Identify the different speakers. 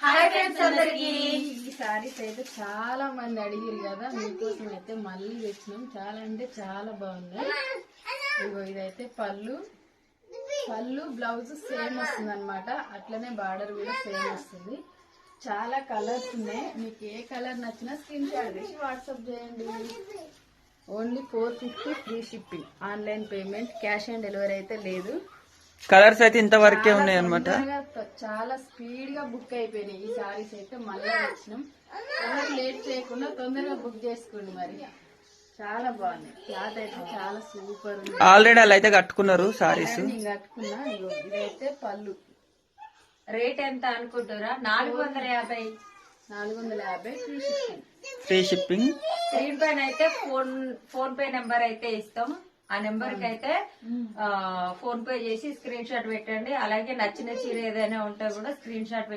Speaker 1: ఈ సారీస్ అయితే చాలా మంది అడిగిరు కదా, మీకోసం అయితే మళ్ళీ తెచ్చినాం. చాలా అంటే చాలా బాగున్నాయి. ఇగో ఇదైతే పళ్ళు బ్లౌజ్ సేమ్ వస్తుంది అనమాట. అట్లనే బార్డర్ కూడా సేమ్ వస్తుంది. చాలా కలర్స్ ఉన్నాయి. మీకు ఏ కలర్ నచ్చినా స్క్రీన్ షాట్ తీసి వాట్సాప్ చేయండి. Only 450 free shipping. Online payment, cash on delivery అయితే లేదు.
Speaker 2: కలర్స్ అయితే ఇంతవరకే ఉన్నాయి అనమాట.
Speaker 1: చాలా స్పీడ్ గా బుక్ అయిపోయినాయి ఈ సారీస్ అయితే. మళ్ళీ వచ్చినాం. ఎవరు లేట్ చేయకుండా తొందరగా బుక్ చేసుకోండి. మరి చాలా బాగుంది. క్లాత్ అయితే చాలా సూపర్ ఉంది.
Speaker 2: ఆల్రెడీ అలా అయితే కట్టుకున్నారు సారీస్.
Speaker 1: కట్టుకున్నా. ఇదైతే పళ్ళు.
Speaker 3: రేట్ ఎంత అనుకుంటారా? 450.
Speaker 1: 450 free shipping.
Speaker 2: Free shipping.
Speaker 3: Screen పైన అయితే ఫోన్ పే నెంబర్ అయితే ఇస్తాం. ఆ నెంబర్ కి అయితే ఫోన్ పే చేసి స్క్రీన్ షాట్ పెట్టండి. అలాగే నచ్చిన చీర ఏదైనా ఉంటే కూడా స్క్రీన్ షాట్